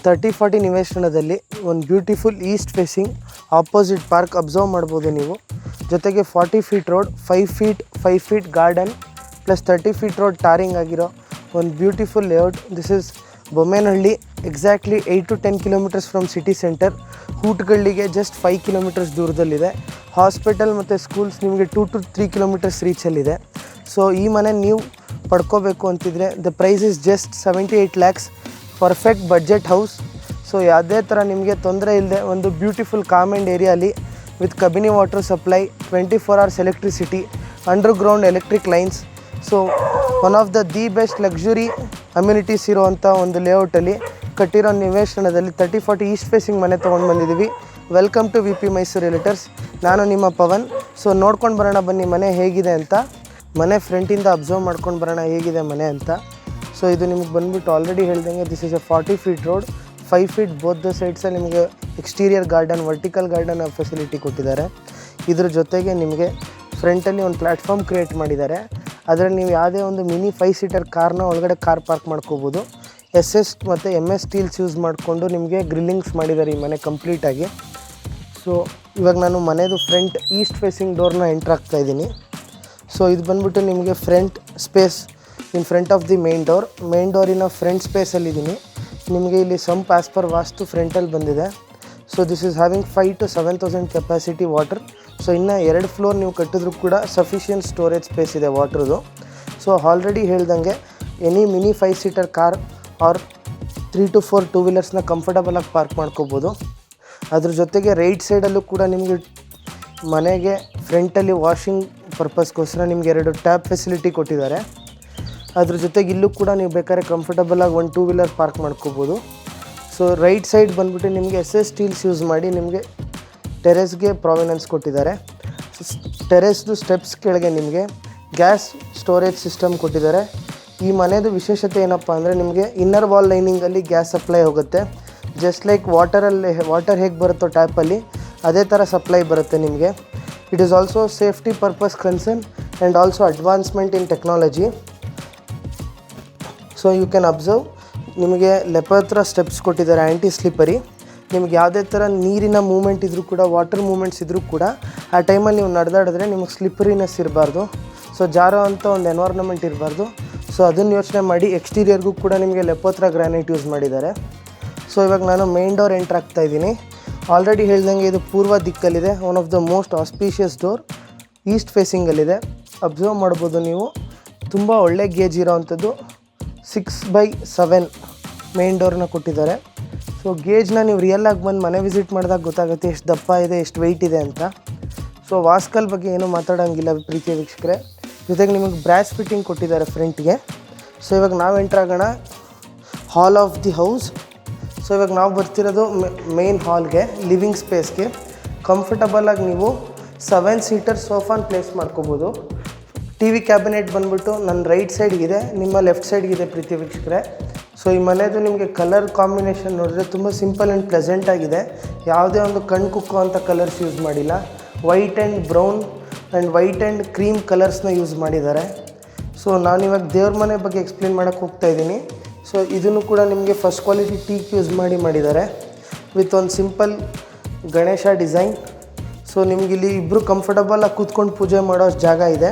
30-40 ನಿವೇಶನದಲ್ಲಿ ಒಂದು beautiful east facing opposite park observe ಮಾಡ್ಬೋದು ನೀವು. ಜೊತೆಗೆ 40 feet road, 5 feet garden plus 30 feet road tarring ಆಗಿರೋ ಒಂದು beautiful layout. This is Bommenahalli, exactly 8 to 10 kilometres from city centre. ಹೂಟ್ಗಳಿಗೆ ಜಸ್ಟ್ 5 ಕಿಲೋಮೀಟರ್ಸ್ ದೂರದಲ್ಲಿದೆ. ಹಾಸ್ಪಿಟಲ್ ಮತ್ತು ಸ್ಕೂಲ್ಸ್ ನಿಮಗೆ 2 to 3 ಕಿಲೋಮೀಟರ್ಸ್ ರೀಚಲ್ಲಿದೆ. ಸೊ ಈ ಮನೆ ನೀವು ಪಡ್ಕೋಬೇಕು ಅಂತಿದ್ರೆ the price is just 78 lakhs. Perfect budget house. So ಯಾವುದೇ ಥರ ನಿಮಗೆ ತೊಂದರೆ ಇಲ್ಲದೆ ಒಂದು ಬ್ಯೂಟಿಫುಲ್ ಕಾಮ್ ಆ್ಯಂಡ್ ಏರಿಯಾಲಿ with Kabini water supply, 24 hours electricity, underground electric lines. So one of the best luxury amenities ಇರೋವಂಥ ಒಂದು ಲೇಔಟಲ್ಲಿ ಕಟ್ಟಿರೋ ನಿವೇಶನದಲ್ಲಿ 30-40 ಈಸ್ಟ್ ಫೇಸಿಂಗ್ ಮನೆ ತೊಗೊಂಡು ಬಂದಿದ್ದೀವಿ. Welcome to VP Mysuru realtors. ನಾನು ನಿಮ್ಮ ಪವನ್. ಸೊ ನೋಡ್ಕೊಂಡು ಬರೋಣ ಬನ್ನಿ ಮನೆ ಹೇಗಿದೆ ಅಂತ. ಮನೆ ಫ್ರಂಟಿಂದ ಅಬ್ಸರ್ವ್ ಮಾಡ್ಕೊಂಡು ಬರೋಣ ಹೇಗಿದೆ ಮನೆ ಅಂತ. ಸೊ ಇದು ನಿಮಗೆ ಬಂದುಬಿಟ್ಟು ಆಲ್ರೆಡಿ ಹೇಳ್ದಂಗೆ this is a 40 feet road, 5 feet both the ಸೈಡ್ಸಲ್ಲಿ ನಿಮಗೆ exterior garden, vertical garden facility ಕೊಟ್ಟಿದ್ದಾರೆ. ಇದ್ರ ಜೊತೆಗೆ ನಿಮಗೆ ಫ್ರಂಟಲ್ಲಿ ಒಂದು ಪ್ಲ್ಯಾಟ್ಫಾರ್ಮ್ ಕ್ರಿಯೇಟ್ ಮಾಡಿದ್ದಾರೆ. ಅದರಲ್ಲಿ ನೀವು ಯಾವುದೇ ಒಂದು ಮಿನಿ 5 ಸೀಟರ್ ಕಾರ್ನ ಒಳಗಡೆ ಕಾರ್ ಪಾರ್ಕ್ ಮಾಡ್ಕೋಬೋದು. SS ಮತ್ತು MS ಸ್ಟೀಲ್ಸ್ ಯೂಸ್ ಮಾಡಿಕೊಂಡು ನಿಮಗೆ ಗ್ರಿಲ್ಲಿಂಗ್ಸ್ ಮಾಡಿದ್ದಾರೆ ಈ ಮನೆ ಕಂಪ್ಲೀಟಾಗಿ. ಸೊ ಇವಾಗ ನಾನು ಮನೆಯದು ಫ್ರಂಟ್ ಈಸ್ಟ್ ಫೇಸಿಂಗ್ ಡೋರ್ನ ಎಂಟ್ರ್ ಆಗ್ತಾಯಿದ್ದೀನಿ. ಸೊ ಇದು ಬಂದುಬಿಟ್ಟು ನಿಮಗೆ front space in front of the main ಡೋರಿನ ಫ್ರಂಟ್ ಸ್ಪೇಸಲ್ಲಿದ್ದೀನಿ. ನಿಮಗೆ ಇಲ್ಲಿ ಸಂಪ್ ಆ್ಯಸ್ ಪರ್ ವಾಸ್ತು ಫ್ರಂಟಲ್ಲಿ ಬಂದಿದೆ. So this is having 5 to 7,000 capacity water. So ಇನ್ನು 2 ಫ್ಲೋರ್ ನೀವು ಕಟ್ಟಿದ್ರೂ ಕೂಡ ಸಫಿಷಿಯಂಟ್ ಸ್ಟೋರೇಜ್ ಸ್ಪೇಸ್ ಇದೆ ವಾಟ್ರದು. ಸೊ ಆಲ್ರೆಡಿ ಹೇಳ್ದಂಗೆ any mini 5 seater car or 3 to 4 two ವೀಲರ್ಸ್ನ ಕಂಫರ್ಟಬಲಾಗಿ ಪಾರ್ಕ್ ಮಾಡ್ಕೋಬೋದು. ಅದ್ರ ಜೊತೆಗೆ ರೈಟ್ ಸೈಡಲ್ಲೂ ಕೂಡ ನಿಮಗೆ ಮನೆಗೆ ಫ್ರಂಟಲ್ಲಿ ವಾಷಿಂಗ್ ಪರ್ಪಸ್ಗೋಸ್ಕರ ನಿಮಗೆ 2 ಟ್ಯಾಪ್ ಫೆಸಿಲಿಟಿ ಕೊಟ್ಟಿದ್ದಾರೆ. ಅದ್ರ ಜೊತೆಗೆ ಇಲ್ಲೂ ಕೂಡ ನೀವು ಬೇಕಾದ್ರೆ ಕಂಫರ್ಟಬಲಾಗಿ 1 ಟೂ ವೀಲರ್ ಪಾರ್ಕ್ ಮಾಡ್ಕೋಬೋದು. ಸೊ ರೈಟ್ ಸೈಡ್ ಬಂದುಬಿಟ್ಟು ನಿಮಗೆ SS ಸ್ಟೀಲ್ಸ್ ಯೂಸ್ ಮಾಡಿ ನಿಮಗೆ ಟೆರೆಸ್ಗೆ ಪ್ರಾವಿನೆನ್ಸ್ ಕೊಟ್ಟಿದ್ದಾರೆ. ಟೆರೆಸ್ದು ಸ್ಟೆಪ್ಸ್ ಕೆಳಗೆ ನಿಮಗೆ ಗ್ಯಾಸ್ ಸ್ಟೋರೇಜ್ ಸಿಸ್ಟಮ್ ಕೊಟ್ಟಿದ್ದಾರೆ. ಈ ಮನೆಯದು ವಿಶೇಷತೆ ಏನಪ್ಪ ಅಂದರೆ ನಿಮಗೆ ಇನ್ನರ್ ವಾಲ್ ಲೈನಿಂಗಲ್ಲಿ ಗ್ಯಾಸ್ ಸಪ್ಲೈ ಹೋಗುತ್ತೆ. ಜಸ್ಟ್ ಲೈಕ್ ವಾಟರ್ ಹೇಗೆ ಬರುತ್ತೋ ಟ್ಯಾಪಲ್ಲಿ ಅದೇ ಥರ ಸಪ್ಲೈ ಬರುತ್ತೆ ನಿಮಗೆ. It is also safety purpose concern and also advancement in technology. So you can observe ನಿಮಗೆ ಹತ್ರ ಸ್ಟೆಪ್ಸ್ ಕೊಟ್ಟಿದ್ದಾರೆ ಆ್ಯಂಟಿ ಸ್ಲಿಪ್ಪರಿ. ನಿಮ್ಗೆ ಯಾವುದೇ ಥರ ನೀರಿನ ಮೂಮೆಂಟ್ ಇದ್ದರೂ ಕೂಡ, ವಾಟರ್ ಮೂಮೆಂಟ್ಸ್ ಇದ್ದರೂ ಕೂಡ ಆ ಟೈಮಲ್ಲಿ ನೀವು ನಡೆದಾಡಿದ್ರೆ ನಿಮಗೆ ಸ್ಲಿಪ್ಪರಿನೆಸ್ ಇರಬಾರ್ದು. ಸೊ ಜಾರೋ ಅಂಥ ಒಂದು ಎನ್ವೈರ್ನಮೆಂಟ್ ಇರಬಾರ್ದು. ಸೊ ಅದನ್ನು ಯೋಚನೆ ಮಾಡಿ ಎಕ್ಸ್ಟೀರಿಯರ್ಗೂ ಕೂಡ ನಿಮಗೆ ಲೆಪೋತ್ರ ಗ್ರಾನೈಟ್ ಯೂಸ್ ಮಾಡಿದ್ದಾರೆ. ಸೊ ಇವಾಗ ನಾನು ಮೇನ್ ಡೋರ್ ಎಂಟ್ರ್ ಆಗ್ತಾಯಿದ್ದೀನಿ. ಆಲ್ರೆಡಿ ಹೇಳ್ದಂಗೆ ಇದು ಪೂರ್ವ ದಿಕ್ಕಲ್ಲಿದೆ. One of the most auspicious door ಈಸ್ಟ್ ಫೇಸಿಂಗಲ್ಲಿದೆ. ಅಬ್ಸರ್ವ್ ಮಾಡ್ಬೋದು ನೀವು, ತುಂಬ ಒಳ್ಳೆ ಗೇಜ್ ಇರೋವಂಥದ್ದು 6x7 ಮೇನ್ ಡೋರ್ನ ಕೊಟ್ಟಿದ್ದಾರೆ. ಸೊ ಗೇಜ್ನ ನೀವು ರಿಯಲ್ಲಾಗಿ ಬಂದು ಮನೆ ವಿಸಿಟ್ ಮಾಡಿದಾಗ ಗೊತ್ತಾಗುತ್ತೆ ಎಷ್ಟು ದಪ್ಪ ಇದೆ, ಎಷ್ಟು ವೆಯ್ಟ್ ಇದೆ ಅಂತ. ಸೊ ವಾಸ್ಕಲ್ ಬಗ್ಗೆ ಏನೂ ಮಾತಾಡೋಂಗಿಲ್ಲ ಪ್ರೀತಿಯ ವೀಕ್ಷಕರೇ. ಜೊತೆಗೆ ನಿಮಗೆ ಬ್ರಾಸ್ ಫಿಟ್ಟಿಂಗ್ ಕೊಟ್ಟಿದ್ದಾರೆ ಫ್ರಂಟ್ಗೆ. ಸೊ ಇವಾಗ ನಾವು ಎಂಟ್ರ್ ಆಗೋಣ ಹಾಲ್ ಆಫ್ ದಿ ಹೌಸ್. ಸೊ ಇವಾಗ ನಾವು ಬರ್ತಿರೋದು ಮೇನ್ ಹಾಲ್ಗೆ, ಲಿವಿಂಗ್ ಸ್ಪೇಸ್ಗೆ. ಕಂಫರ್ಟಬಲಾಗಿ ನೀವು 7 ಸೀಟರ್ ಸೋಫಾನ ಪ್ಲೇಸ್ ಮಾಡ್ಕೋಬೋದು. TV ಕ್ಯಾಬಿನೆಟ್ ಬಂದುಬಿಟ್ಟು ನನ್ನ ರೈಟ್ ಸೈಡ್ಗಿದೆ, ನಿಮ್ಮ ಲೆಫ್ಟ್ ಸೈಡ್ಗಿದೆ ಪ್ರೀತಿ ವೀಕ್ಷಕರೇ. ಸೊ ಈ ಮನೆಯದು ನಿಮಗೆ ಕಲರ್ ಕಾಂಬಿನೇಷನ್ ನೋಡಿದ್ರೆ ತುಂಬ ಸಿಂಪಲ್ ಆ್ಯಂಡ್ ಪ್ಲೆಸೆಂಟ್ ಆಗಿದೆ. ಯಾವುದೇ ಒಂದು ಕಣ್ಣು ಕುಕ್ಕೋ ಅಂಥ ಕಲರ್ಸ್ ಯೂಸ್ ಮಾಡಿಲ್ಲ. White and brown and white and cream ಕಲರ್ಸ್ನ ಯೂಸ್ ಮಾಡಿದ್ದಾರೆ. ಸೊ ನಾನಿವಾಗ ದೇವ್ರ ಮನೆ ಬಗ್ಗೆ ಎಕ್ಸ್ಪ್ಲೇನ್ ಮಾಡೋಕ್ಕೆ ಹೋಗ್ತಾಯಿದ್ದೀನಿ. ಸೊ ಇದನ್ನು ಕೂಡ ನಿಮಗೆ ಫಸ್ಟ್ ಕ್ವಾಲಿಟಿ ಟೀಕ್ ಯೂಸ್ ಮಾಡಿದ್ದಾರೆ ವಿತ್ ಒಂದು ಸಿಂಪಲ್ ಗಣೇಶ ಡಿಸೈನ್. ಸೊ ನಿಮಗಿಲ್ಲಿ ಇಬ್ಬರು ಕಂಫರ್ಟಬಲಾಗಿ ಕೂತ್ಕೊಂಡು ಪೂಜೆ ಮಾಡೋ ಜಾಗ ಇದೆ.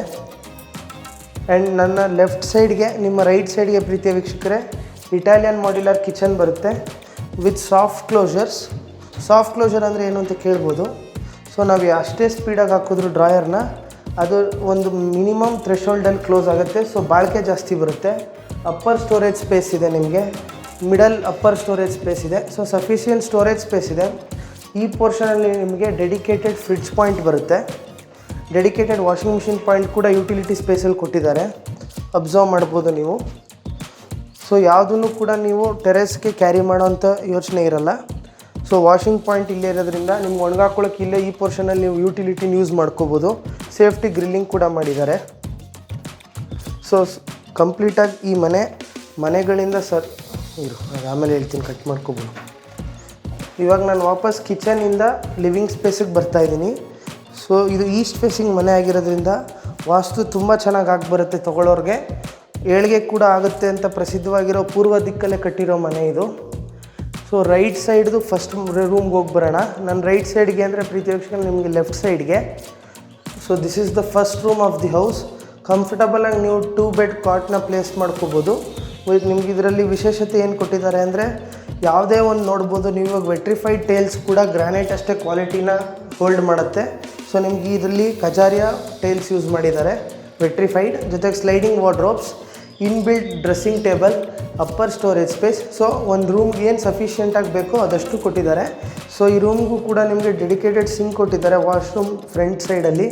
ಆ್ಯಂಡ್ ನನ್ನ ಲೆಫ್ಟ್ ಸೈಡ್ಗೆ, ನಿಮ್ಮ ರೈಟ್ ಸೈಡ್ಗೆ ಪ್ರೀತಿಯ ವೀಕ್ಷಕರೇ, ಇಟಾಲಿಯನ್ ಮಾಡ್ಯುಲರ್ ಕಿಚನ್ ಬರುತ್ತೆ ವಿತ್ ಸಾಫ್ಟ್ ಕ್ಲೋಷರ್ಸ್. ಸಾಫ್ಟ್ ಕ್ಲೋಷರ್ ಅಂದರೆ ಏನು ಅಂತ ಕೇಳ್ಬೋದು. ಸೊ ನಾವು ಅಷ್ಟೇ ಸ್ಪೀಡಾಗಿ ಹಾಕಿದ್ರು ಡ್ರಾಯರ್ನ ಅದು ಒಂದು ಮಿನಿಮಮ್ ಥ್ರೆಶೋಲ್ಡಲ್ಲಿ ಕ್ಲೋಸ್ ಆಗುತ್ತೆ. ಸೊ ಬಾಳಿಕೆ ಜಾಸ್ತಿ ಬರುತ್ತೆ. ಅಪ್ಪರ್ ಸ್ಟೋರೇಜ್ ಸ್ಪೇಸ್ ಇದೆ ನಿಮಗೆ, ಮಿಡಲ್ ಅಪ್ಪರ್ ಸ್ಟೋರೇಜ್ ಸ್ಪೇಸ್ ಇದೆ. ಸೊ ಸಫಿಷಿಯೆಂಟ್ ಸ್ಟೋರೇಜ್ ಸ್ಪೇಸ್ ಇದೆ. ಈ ಪೋರ್ಷನಲ್ಲಿ ನಿಮಗೆ ಡೆಡಿಕೇಟೆಡ್ ಫ್ರಿಡ್ಜ್ ಪಾಯಿಂಟ್ ಬರುತ್ತೆ. ಡೆಡಿಕೇಟೆಡ್ ವಾಷಿಂಗ್ ಮಿಷಿನ್ ಪಾಯಿಂಟ್ ಕೂಡ ಯುಟಿಲಿಟಿ ಸ್ಪೇಸಲ್ಲಿ ಕೊಟ್ಟಿದ್ದಾರೆ. ಅಬ್ಸರ್ವ್ ಮಾಡ್ಬೋದು ನೀವು. ಸೊ ಯಾವುದನ್ನು ಕೂಡ ನೀವು ಟೆರೆಸ್ಗೆ ಕ್ಯಾರಿ ಮಾಡೋವಂಥ ಯೋಚನೆ ಇರಲ್ಲ. ಸೊ ವಾಷಿಂಗ್ ಪಾಯಿಂಟ್ ಇಲ್ಲೇ ಇರೋದ್ರಿಂದ ನಿಮ್ಗೆ ಒಣಗಾಕೊಳ್ಳೋಕೆ ಇಲ್ಲೇ ಈ ಪೋರ್ಷನಲ್ಲಿ ನೀವು ಯುಟಿಲಿಟಿನ ಯೂಸ್ ಮಾಡ್ಕೋಬೋದು. ಸೇಫ್ಟಿ ಗ್ರಿಲ್ಲಿಂಗ್ ಕೂಡ ಮಾಡಿದ್ದಾರೆ. ಸೊ ಕಂಪ್ಲೀಟಾಗಿ ಈ ಮನೆಗಳಿಂದ ಆಮೇಲೆ ಹೇಳ್ತೀನಿ, ಕಟ್ ಮಾಡ್ಕೋಬೋದು. ಇವಾಗ ನಾನು ವಾಪಸ್ ಕಿಚನಿಂದ ಲಿವಿಂಗ್ ಸ್ಪೇಸಿಗೆ ಬರ್ತಾಯಿದ್ದೀನಿ. ಸೊ ಇದು ಈಸ್ಟ್ ಫೇಸಿಂಗ್ ಮನೆ ಆಗಿರೋದ್ರಿಂದ ವಾಸ್ತು ತುಂಬ ಚೆನ್ನಾಗಿ ಆಗಿಬರುತ್ತೆ ಏಳಿಗೆ ಕೂಡ ಆಗುತ್ತೆ ಅಂತ ಪ್ರಸಿದ್ಧವಾಗಿರೋ ಪೂರ್ವ ದಿಕ್ಕಲ್ಲೇ ಕಟ್ಟಿರೋ ಮನೆ ಇದು. ಸೊ ಸೊ ರೈಟ್ ಸೈಡ್ದು ಫಸ್ಟ್ ರೂಮ್ಗೆ ಹೋಗಿ ಬರೋಣ. ನಾನು ರೈಟ್ ಸೈಡ್ಗೆ ಅಂದರೆ ಪ್ರೀತಿ ವೀಕ್ಷಕರೇ ನಿಮಗೆ ಲೆಫ್ಟ್ ಸೈಡ್ಗೆ. So this is the first room of the house. ಕಂಫರ್ಟಬಲಾಗಿ ನೀವು 2 ಬೆಡ್ ಕಾಟ್ನ ಪ್ಲೇಸ್ ಮಾಡ್ಕೋಬೋದು. ನಿಮ್ಗೆ ಇದರಲ್ಲಿ ವಿಶೇಷತೆ ಏನು ಕೊಟ್ಟಿದ್ದಾರೆ ಅಂದರೆ ಯಾವುದೇ ಒಂದು ನೋಡ್ಬೋದು ನೀವು ಇವಾಗ ವೆಟ್ರಿಫೈಡ್ ಟೈಲ್ಸ್ ಕೂಡ ಗ್ರಾನೈಟ್ ಅಷ್ಟೇ ಕ್ವಾಲಿಟಿನ ಹೋಲ್ಡ್ ಮಾಡುತ್ತೆ. ಸೊ ನಿಮ್ಗೆ ಇದರಲ್ಲಿ ಕಜಾರಿಯಾ ಟೈಲ್ಸ್ ಯೂಸ್ ಮಾಡಿದ್ದಾರೆ ವೆಟ್ರಿಫೈಡ್, ಜೊತೆಗೆ sliding wardrobes, inbuilt dressing table, upper storage space. So ಒಂದು ರೂಮ್ಗೆ ಏನು ಸಫಿಷಿಯೆಂಟಾಗಿ ಬೇಕೋ ಅದಷ್ಟು ಕೊಟ್ಟಿದ್ದಾರೆ. ಸೊ ಈ ರೂಮ್ಗೂ ಕೂಡ ನಿಮಗೆ ಡೆಡಿಕೇಟೆಡ್ ಸಿಂಕ್ ಕೊಟ್ಟಿದ್ದಾರೆ ವಾಶ್ರೂಮ್ ಫ್ರಂಟ್ ಸೈಡಲ್ಲಿ.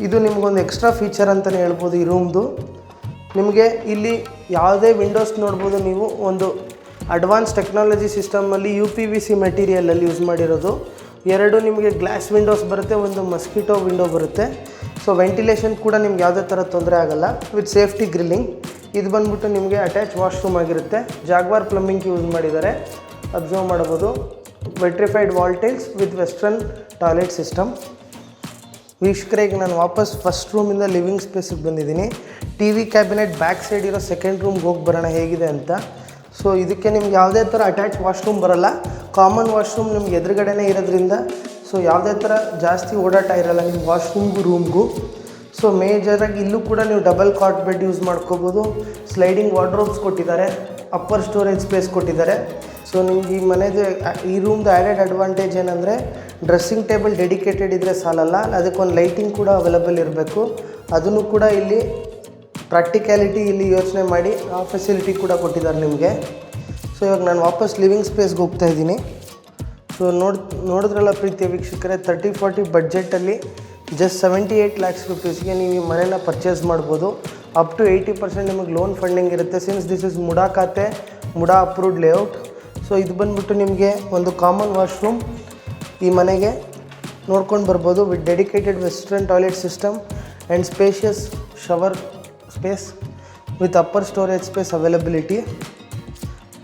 ಇದು ನಿಮಗೊಂದು ಎಕ್ಸ್ಟ್ರಾ ಫೀಚರ್ ಅಂತಲೇ ಹೇಳ್ಬೋದು ಈ ರೂಮ್ದು. ನಿಮಗೆ ಇಲ್ಲಿ ಯಾವುದೇ ವಿಂಡೋಸ್ ನೋಡ್ಬೋದು ನೀವು, ಒಂದು ಅಡ್ವಾನ್ಸ್ ಟೆಕ್ನಾಲಜಿ ಸಿಸ್ಟಮಲ್ಲಿ UPVC ಮೆಟೀರಿಯಲಲ್ಲಿ ಯೂಸ್ ಮಾಡಿರೋದು. 2 ನಿಮಗೆ ಗ್ಲಾಸ್ ವಿಂಡೋಸ್ ಬರುತ್ತೆ, ಒಂದು ಮಸ್ಕಿಟೋ ವಿಂಡೋ ಬರುತ್ತೆ. ಸೊ ವೆಂಟಿಲೇಷನ್ ಕೂಡ ನಿಮ್ಗೆ ಯಾವುದೇ ಥರ ತೊಂದರೆ ಆಗೋಲ್ಲ ವಿತ್ ಸೇಫ್ಟಿ ಗ್ರಿಲ್ಲಿಂಗ್. ಇದು ಬಂದ್ಬಿಟ್ಟು ನಿಮಗೆ ಅಟ್ಯಾಚ್ ವಾಶ್ರೂಮ್ ಆಗಿರುತ್ತೆ. ಜಾಗ್ವಾರ್ ಪ್ಲಂಬಿಂಗ್ ಯೂಸ್ ಮಾಡಿದ್ದಾರೆ, ಅಬ್ಸರ್ವ್ ಮಾಡ್ಬೋದು. Vitrified wall tiles with western toilet system. ವೀಕ್ಷಕರೇ, ಈಗ ನಾನು ವಾಪಸ್ ಫಸ್ಟ್ ರೂಮಿಂದ ಲಿವಿಂಗ್ ಸ್ಪೇಸಿಗೆ ಬಂದಿದ್ದೀನಿ. TV ಕ್ಯಾಬಿನೆಟ್ ಬ್ಯಾಕ್ ಸೈಡ್ ಇರೋ ಸೆಕೆಂಡ್ ರೂಮ್ಗೆ ಹೋಗಿ ಬರೋಣ ಹೇಗಿದೆ ಅಂತ. ಸೊ ಇದಕ್ಕೆ ನಿಮ್ಗೆ ಯಾವುದೇ ಥರ ಅಟ್ಯಾಚ್ ವಾಶ್ರೂಮ್ ಬರೋಲ್ಲ, ಕಾಮನ್ ವಾಶ್ರೂಮ್ ನಿಮ್ಗೆ ಎದುರುಗಡೆನೇ ಇರೋದ್ರಿಂದ ಸೊ ಯಾವುದೇ ಥರ ಜಾಸ್ತಿ ಓಡಾಟ ಇರೋಲ್ಲ ನಿಮ್ಮ ವಾಶ್ರೂಮ್ಗೂ ರೂಮ್ಗೂ. ಸೊ ಮೇಜರಾಗಿ ಇಲ್ಲೂ ಕೂಡ ನೀವು ಡಬಲ್ ಕಾಟ್ ಬೆಡ್ ಯೂಸ್ ಮಾಡ್ಕೋಬೋದು. ಸ್ಲೈಡಿಂಗ್ ವಾರ್ಡ್ರೋಬ್ಸ್ ಕೊಟ್ಟಿದ್ದಾರೆ, ಅಪ್ಪರ್ ಸ್ಟೋರೇಜ್ ಸ್ಪೇಸ್ ಕೊಟ್ಟಿದ್ದಾರೆ. ಸೊ ನಿಮ್ಗೆ ಈ ಮನೆದು ಈ ರೂಮ್ದು ಆ್ಯಡೆಡ್ ಅಡ್ವಾಂಟೇಜ್ ಏನಂದರೆ ಡ್ರೆಸ್ಸಿಂಗ್ ಟೇಬಲ್ ಡೆಡಿಕೇಟೆಡ್ ಇದ್ದರೆ ಸಾಲಲ್ಲ, ಅದಕ್ಕೊಂದು ಲೈಟಿಂಗ್ ಕೂಡ ಅವೈಲಬಲ್ ಇರಬೇಕು. ಅದನ್ನು ಕೂಡ ಇಲ್ಲಿ ಪ್ರಾಕ್ಟಿಕ್ಯಾಲಿಟಿ ಇಲ್ಲಿ ಯೋಚನೆ ಮಾಡಿ ಆ ಫೆಸಿಲಿಟಿ ಕೂಡ ಕೊಟ್ಟಿದ್ದಾರೆ ನಿಮಗೆ. ಸೊ ಇವಾಗ ನಾನು ವಾಪಸ್ ಲಿವಿಂಗ್ ಸ್ಪೇಸ್ಗೆ ಹೋಗ್ತಾ ಇದ್ದೀನಿ. ಸೊ ನೋಡಿದ್ರಲ್ಲ ಪ್ರೀತಿಯ ವೀಕ್ಷಕರೇ, 30-40 ಬಡ್ಜೆಟಲ್ಲಿ ಜಸ್ಟ್ 78 lakhs rupeesಗೆ ನೀವು ಈ ಮನೆನ ಪರ್ಚೇಸ್ ಮಾಡ್ಬೋದು. ಅಪ್ ಟು 80% ನಿಮಗೆ ಲೋನ್ ಫಂಡಿಂಗ್ ಇರುತ್ತೆ. ಸಿನ್ಸ್ ದಿಸ್ ಇಸ್ ಮುಡಾ ಖಾತೆ, ಮುಡಾ ಅಪ್ರೂವ್ಡ್ ಲೇಔಟ್. ಸೊ ಇದು ಬಂದುಬಿಟ್ಟು ನಿಮಗೆ ಒಂದು ಕಾಮನ್ ವಾಶ್ರೂಮ್ ಈ ಮನೆಗೆ ನೋಡ್ಕೊಂಡು ಬರ್ಬೋದು with dedicated western toilet system and spacious shower space with upper storage space availability.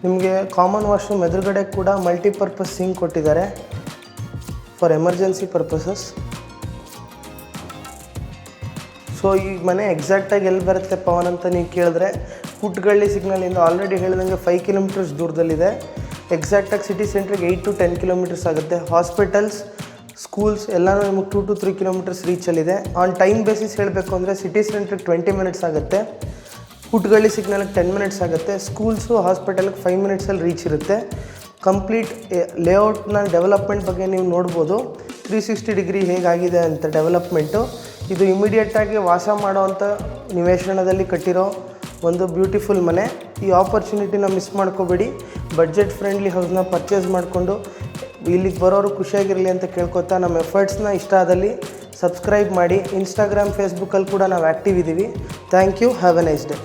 ನಿಮಗೆ ಕಾಮನ್ ವಾಶ್ರೂಮ್ ಎದುರುಗಡೆ ಕೂಡ ಮಲ್ಟಿಪರ್ಪಸ್ ಸಿಂಕ್ ಕೊಟ್ಟಿದ್ದಾರೆ ಫಾರ್ ಎಮರ್ಜೆನ್ಸಿ ಪರ್ಪಸಸ್. ಸೊ ಈ ಮನೆ ಎಕ್ಸಾಕ್ಟಾಗಿ ಎಲ್ಲಿ ಬರುತ್ತೆ ಪವನ್ ಅಂತ ನೀವು ಕೇಳಿದ್ರೆ, ಕುಟ್ಗಳ್ಳಿ ಸಿಗ್ನಲಿಂದ ಆಲ್ರೆಡಿ ಹೇಳಿದಂಗೆ 5 kilometers ದೂರದಲ್ಲಿದೆ. ಎಕ್ಸಾಕ್ಟಾಗಿ ಸಿಟಿ ಸೆಂಟ್ರಿಗೆ 8 to 10 kilometers ಆಗುತ್ತೆ. ಹಾಸ್ಪಿಟಲ್ಸ್, ಸ್ಕೂಲ್ಸ್ ಎಲ್ಲನೂ ನಿಮಗೆ 2 to 3 kilometers ರೀಚಲ್ಲಿದೆ. ಆನ್ ಟೈಮ್ ಬೇಸಿಸ್ ಹೇಳಬೇಕು ಅಂದರೆ ಸಿಟಿ ಸೆಂಟ್ರಿಗೆ 20 minutes ಆಗುತ್ತೆ, ಕುಟ್ಗಳ್ಳಿ ಸಿಗ್ನಲ್ಗೆ 10 minutes ಆಗುತ್ತೆ, ಸ್ಕೂಲ್ಸು ಹಾಸ್ಪಿಟಲ್ಗೆ 5 minutesಲ್ಲಿ ರೀಚ್ ಇರುತ್ತೆ. ಕಂಪ್ಲೀಟ್ ಲೇಔಟ್ನ ಡೆವಲಪ್ಮೆಂಟ್ ಬಗ್ಗೆ ನೀವು ನೋಡ್ಬೋದು, 360 degree ಹೇಗಾಗಿದೆ ಅಂತ ಡೆವಲಪ್ಮೆಂಟು. ಇದು ಇಮಿಡಿಯೇಟಾಗಿ ವಾಸ ಮಾಡೋವಂಥ ನಿವೇಶನದಲ್ಲಿ ಕಟ್ಟಿರೋ ಒಂದು ಬ್ಯೂಟಿಫುಲ್ ಮನೆ. ಈ ಆಪರ್ಚುನಿಟಿನ ಮಿಸ್ ಮಾಡ್ಕೋಬೇಡಿ. ಬಡ್ಜೆಟ್ ಫ್ರೆಂಡ್ಲಿ ಹೌಸ್ನ ಪರ್ಚೇಸ್ ಮಾಡಿಕೊಂಡು ಇಲ್ಲಿಗೆ ಬರೋರು ಖುಷಿಯಾಗಿರಲಿ ಅಂತ ಕೇಳ್ಕೊತಾ, ನಮ್ಮ ಎಫರ್ಟ್ಸ್ನ ಇಷ್ಟ ಆದಲ್ಲಿ ಸಬ್ಸ್ಕ್ರೈಬ್ ಮಾಡಿ. ಇನ್ಸ್ಟಾಗ್ರಾಮ್, ಫೇಸ್ಬುಕ್ಕಲ್ಲಿ ಕೂಡ ನಾವು ಆ್ಯಕ್ಟಿವ್ ಇದ್ದೀವಿ. Thank you. Have a nice day.